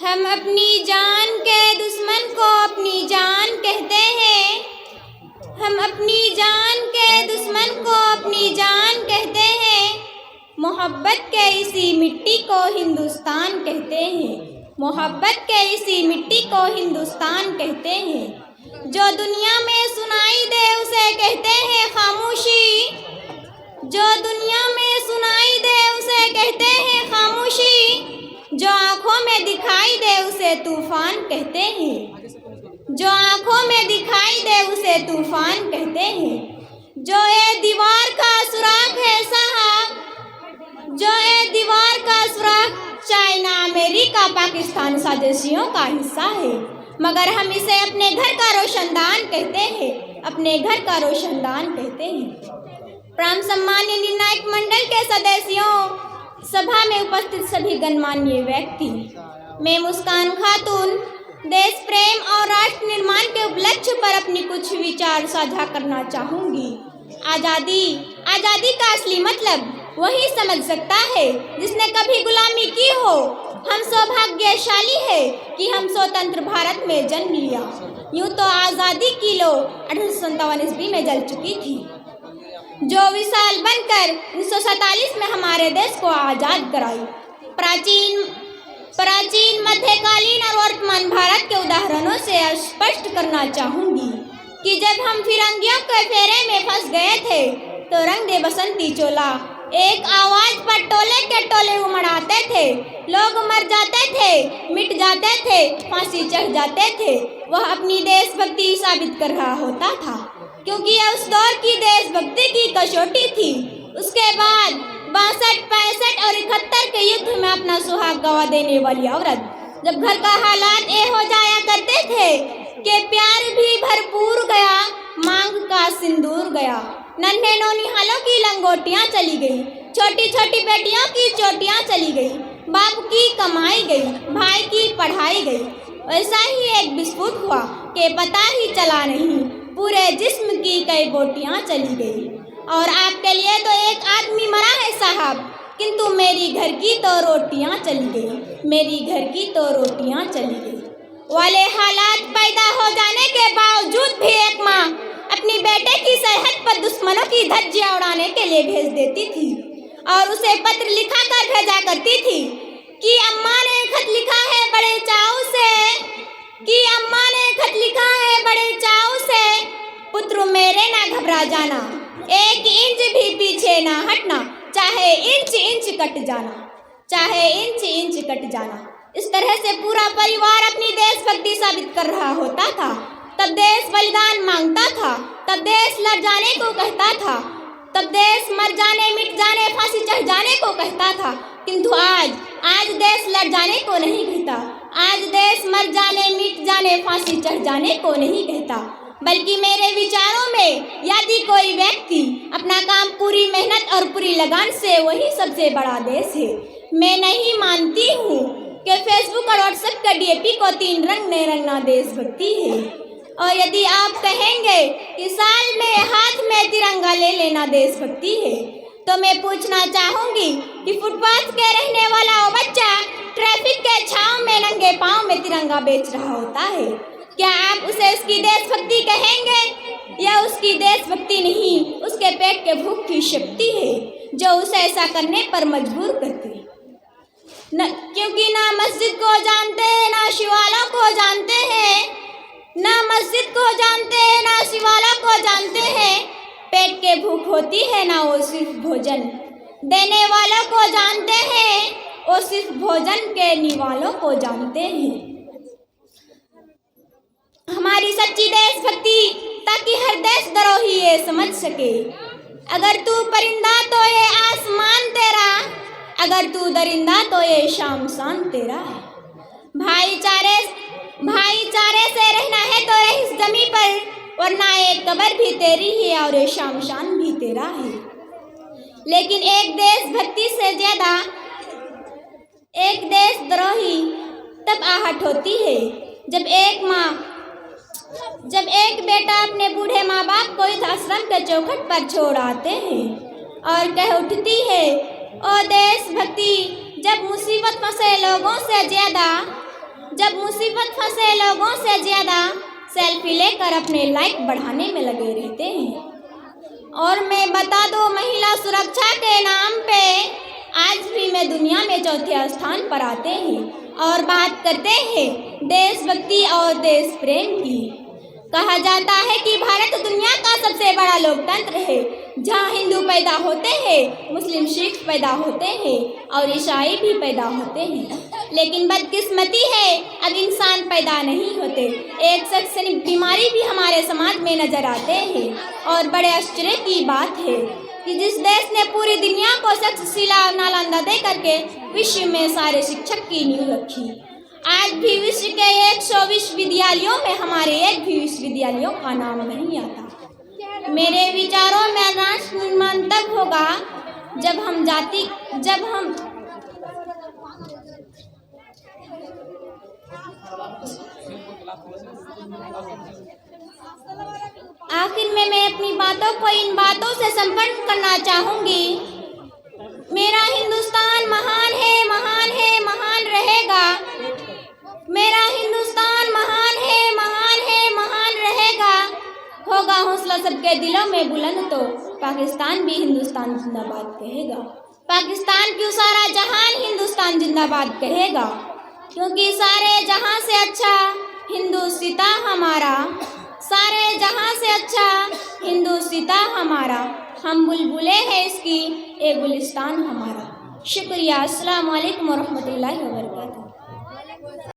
हम अपनी जान के दुश्मन को अपनी जान कहते हैं। हम अपनी जान के दुश्मन को अपनी जान कहते हैं। मोहब्बत के इसी मिट्टी को हिंदुस्तान कहते हैं। मोहब्बत के इसी मिट्टी को हिंदुस्तान कहते हैं। जो दुनिया में सुनाई दे उसे कहते हैं खामोशी। जो दुनिया में सुनाई दे उसे कहते हैं खामोशी। जो आँखों में दिखाई दे उसे तूफान कहते हैं। जो आँखों में दिखाई दे उसे तूफान कहते हैं। जो ये दीवार का सुराख है साहब, जो ये दीवार का सुराख चाइना, अमेरिका, पाकिस्तान साजिशों का हिस्सा है, मगर हम इसे अपने घर का रोशनदान कहते हैं। अपने घर का रोशनदान कहते हैं। प्राण सम्मान्य निर्णायक मंडल के सदस्यों, सभा में उपस्थित सभी गणमान्य व्यक्ति, मैं मुस्कान खातून देश प्रेम और राष्ट्र निर्माण के उपलक्ष्य पर अपनी कुछ विचार साझा करना चाहूँगी। आज़ादी का असली मतलब वही समझ सकता है जिसने कभी गुलामी की हो। हम सौभाग्यशाली है कि हम स्वतंत्र भारत में जन्म लिया। यूँ तो आज़ादी की लो 1857 ईस्वी में जल चुकी थी, जो विशाल बनकर 1947 में हमारे देश को आज़ाद कराई। प्राचीन मध्यकालीन और वर्तमान भारत के उदाहरणों से स्पष्ट करना चाहूँगी कि जब हम फिरंगियों के फेरे में फंस गए थे तो रंग दे बसंती चोला एक आवाज़ पर टोले के टोले उमड़ाते थे। लोग मर जाते थे, मिट जाते थे, फांसी चढ़ जाते थे। वह अपनी देशभक्ति साबित कर रहा होता था, क्योंकि यह उस दौर की देशभक्ति की कसौटी थी। उसके बाद 62, 65 और 71 के युद्ध में अपना सुहाग गवा देने वाली औरत, जब घर का हालात ये हो जाया करते थे कि प्यार भी भरपूर गया, मांग का सिंदूर गया, नन्हे नौनिहालों की लंगोटियाँ चली गई, छोटी छोटी बेटियों की चोटियाँ चली गई, बाप की कमाई गई, भाई की पढ़ाई गई। वैसा ही एक विस्फोट हुआ कि पता ही चला नहीं, पूरे जिस्म की कई बोटियाँ चली गई। और आपके लिए तो एक आदमी मरा है साहब, किंतु मेरी घर की तो रोटियाँ चली गई, मेरी घर की तो रोटियाँ चली गई। वाले हालात पैदा हो जाने के बावजूद भी एक माँ अपनी बेटे की सरहद पर दुश्मनों की धज्जियाँ उड़ाने के लिए भेज देती थी और उसे पत्र लिखा कर भेजा करती थी कि अम्मा ने खत लिखा है बड़े चाव से, कि अम्मा ने खत लिखा है बड़े चाव से, पुत्र मेरे ना घबरा जाना, एक इंच भी पीछे ना हटना, चाहे इंच इंच कट जाना, चाहे इंच इंच कट जाना। इस तरह से पूरा परिवार अपनी देशभक्ति साबित कर रहा होता था। तब देश बलिदान मांगता था, तब देश लड़ जाने को कहता था, तब देश मर जाने, मिट जाने, फांसी चढ़ जाने को कहता था। किंतु आज देश लड़ जाने को नहीं कहता, आज देश मर जाने, मिट जाने, फांसी चढ़ जाने को नहीं कहता, बल्कि मेरे विचारों में यदि कोई व्यक्ति अपना काम पूरी मेहनत और पूरी लगन से, वही सबसे बड़ा देश है। मैं नहीं मानती हूँ कि फेसबुक और व्हाट्सएप का डीएपी को 3 रंग में रंगना देशभक्ति है। और यदि आप कहेंगे कि साल में हाथ में तिरंगा ले लेना देशभक्ति है, तो मैं पूछना चाहूँगी कि फुटपाथ के रहने वाला वो बच्चा ट्रैफिक के छांव में नंगे पाँव में तिरंगा बेच रहा होता है, क्या आप उसे उसकी देशभक्ति कहेंगे? या उसकी देशभक्ति नहीं, उसके पेट के भूख की शक्ति है जो उसे ऐसा करने पर मजबूर करती है। क्योंकि ना मस्जिद को जानते हैं, ना शिवाला को जानते हैं, ना मस्जिद को जानते हैं, ना शिवाला को जानते हैं। पेट के भूख होती है ना वो सिर्फ भोजन देने वालों को जानते हैं, वो सिर्फ भोजन के निवालों को जानते हैं। हमारी सच्ची देशभक्ति ताकि हर देशद्रोही ये समझ सके, अगर तू परिंदा तो ये आसमान तेरा, अगर तू दरिंदा तो ये शामशान तेरा है। भाईचारे से रहना है तो रह इस जमी पर, वरना एक कब्र भी तेरी है और ये शामशान भी तेरा है। लेकिन एक देशभक्ति से ज्यादा एक देशद्रोही तब आहट होती है जब एक बेटा अपने बूढ़े माँ बाप को इस आश्रम के चौखट पर छोड़ आते हैं और कह उठती है, ओ देशभक्ति, जब मुसीबत फंसे लोगों से ज्यादा जब मुसीबत फंसे लोगों से ज़्यादा सेल्फी लेकर अपने लाइक बढ़ाने में लगे रहते हैं। और मैं बता दूं, महिला सुरक्षा के नाम पे आज भी मैं दुनिया में चौथे स्थान पर आते हैं और बात करते हैं देशभक्ति और देश प्रेम की। कहा जाता है कि भारत दुनिया का सबसे बड़ा लोकतंत्र है, जहाँ हिंदू पैदा होते हैं, मुस्लिम सिख पैदा होते हैं और ईसाई भी पैदा होते हैं। लेकिन बदकिस्मती है, अब इंसान पैदा नहीं होते। एक शैक्षणिक बीमारी भी हमारे समाज में नजर आते हैं। और बड़े आश्चर्य की बात है कि जिस देश ने पूरी दुनिया को तक्षशिला और नालंदा दे करके विश्व में सारे शिक्षक की नींव रखी, आज भी विश्व के 100 विश्वविद्यालयों में हमारे एक भी विश्वविद्यालयों का नाम नहीं आता। मेरे विचारों में राष्ट्र तब होगा जब हम आखिर में मैं अपनी बातों को इन बातों से संपन्न करना चाहूँगी। मेरा हिंदुस्तान महान है, महान है, महान रहेगा। मेरा हिंदुस्तान महान है, महान है, महान रहेगा। होगा हौसला सबके दिलों में बुलंद तो पाकिस्तान भी हिंदुस्तान जिंदाबाद कहेगा। पाकिस्तान क्यों, सारा जहान हिंदुस्तान जिंदाबाद कहेगा। क्योंकि सारे जहां से अच्छा हिंदुस्ता हमारा, सारे जहां से अच्छा हिंदुस्ता हमारा। हम बुलबुले हैं इसकी, एक गुलिस्तान हमारा। शुक्रिया। अस्सलाम वालेकुम वरहमतुल्लाहि वबरकातुहू।